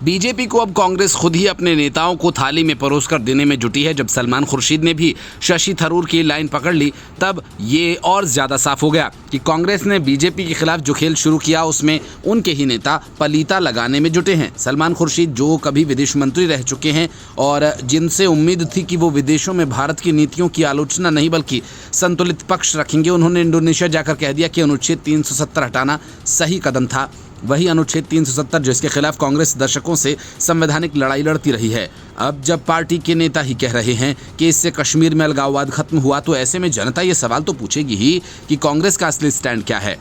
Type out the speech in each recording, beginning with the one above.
BJP को अब कांग्रेस खुद ही अपने नेताओं को थाली में परोसकर देने में जुटी है। जब सलमान खुर्शीद ने भी शशि थरूर की लाइन पकड़ ली, तब ये और ज्यादा साफ हो गया कि कांग्रेस ने बीजेपी के खिलाफ जो खेल शुरू किया उसमें उनके ही नेता पलीता लगाने में जुटे हैं। सलमान खुर्शीद जो कभी विदेश मंत्री रह चुके हैं और जिनसे उम्मीद थी कि वो विदेशों में भारत की नीतियों की आलोचना नहीं बल्कि संतुलित पक्ष रखेंगे, उन्होंने इंडोनेशिया जाकर कह दिया कि अनुच्छेद 370 हटाना सही कदम था। वही अनुच्छेद 370 जिसके खिलाफ कांग्रेस दशकों से संवैधानिक लड़ाई लड़ती रही है। अब जब पार्टी के नेता ही कह रहे हैं कि इससे कश्मीर में अलगाववाद खत्म हुआ, तो ऐसे में जनता ये सवाल तो पूछेगी ही कि कांग्रेस का असली स्टैंड क्या है।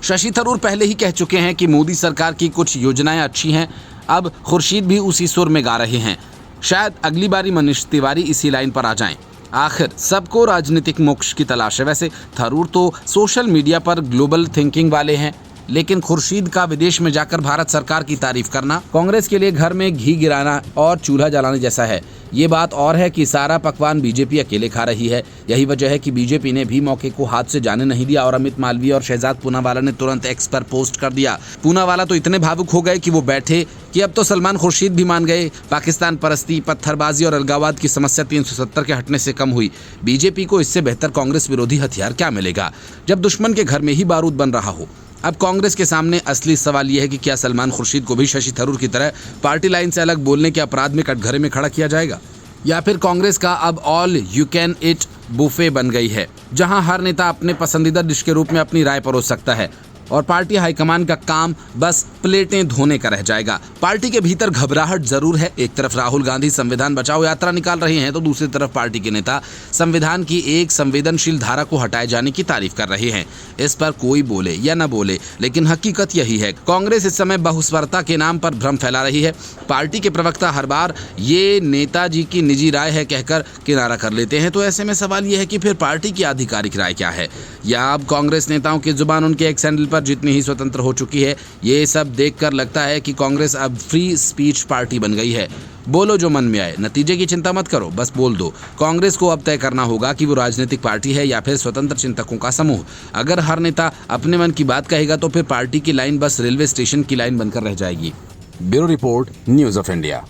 शशि थरूर पहले ही कह चुके हैं कि मोदी सरकार की कुछ योजनाएं अच्छी हैं। अब खुर्शीद भी उसी सुर में गा रहे हैं। शायद अगली बारी मनीष तिवारी इसी लाइन पर आ जाएं। आखिर सबको राजनीतिक मोक्ष की तलाश है। वैसे थरूर तो सोशल मीडिया पर ग्लोबल थिंकिंग वाले हैं, लेकिन खुर्शीद का विदेश में जाकर भारत सरकार की तारीफ करना कांग्रेस के लिए घर में घी गिराना और चूल्हा जलाने जैसा है। ये बात और है कि सारा पकवान बीजेपी अकेले खा रही है। यही वजह है कि बीजेपी ने भी मौके को हाथ से जाने नहीं दिया और अमित मालवीय और शहजाद पूनावाला ने तुरंत एक्स पर पोस्ट कर दिया। पूनावाला तो इतने भावुक हो गए कि वो बैठे कि अब तो सलमान खुर्शीद भी मान गए। पाकिस्तान परस्ती, पत्थरबाजी और अलगाववाद की समस्या 370 के हटने से कम हुई। बीजेपी को इससे बेहतर कांग्रेस विरोधी हथियार क्या मिलेगा जब दुश्मन के घर में ही बारूद बन रहा हो। अब कांग्रेस के सामने असली सवाल यह है कि क्या सलमान खुर्शीद को भी शशि थरूर की तरह पार्टी लाइन से अलग बोलने के अपराध में कटघरे में खड़ा किया जाएगा, या फिर कांग्रेस का अब all you can eat buffet बन गई है, जहां हर नेता अपने पसंदीदा डिश के रूप में अपनी राय परोस सकता है और पार्टी हाईकमान का काम बस प्लेटें धोने का रह जाएगा। पार्टी के भीतर घबराहट जरूर है। एक तरफ राहुल गांधी संविधान बचाओ यात्रा निकाल रहे हैं, तो दूसरी तरफ पार्टी के नेता संविधान की एक संवेदनशील धारा को हटाए जाने की तारीफ कर रहे हैं। इस पर कोई बोले या न बोले, लेकिन हकीकत यही है, कांग्रेस इस समय बहुस्वरता के नाम पर भ्रम फैला रही है। पार्टी के प्रवक्ता हर बार ये नेताजी की निजी राय है कहकर किनारा कर लेते हैं। तो ऐसे में सवाल यह है कि फिर पार्टी की आधिकारिक राय क्या है, या अब कांग्रेस नेताओं की जुबान उनके एक्स हैंडल पर जितनी ही स्वतंत्र हो चुकी है। ये सब देखकर लगता है कि कांग्रेस अब फ्री स्पीच पार्टी बन गई है। बोलो जो मन में आए, नतीजे की चिंता मत करो, बस बोल दो। कांग्रेस को अब तय करना होगा कि वो राजनीतिक पार्टी है या फिर स्वतंत्र चिंतकों का समूह। अगर हर नेता अपने मन की बात कहेगा तो फिर पार्टी की लाइन बस रेलवे स्टेशन की लाइन बनकर रह जाएगी। Bureau report, news of India.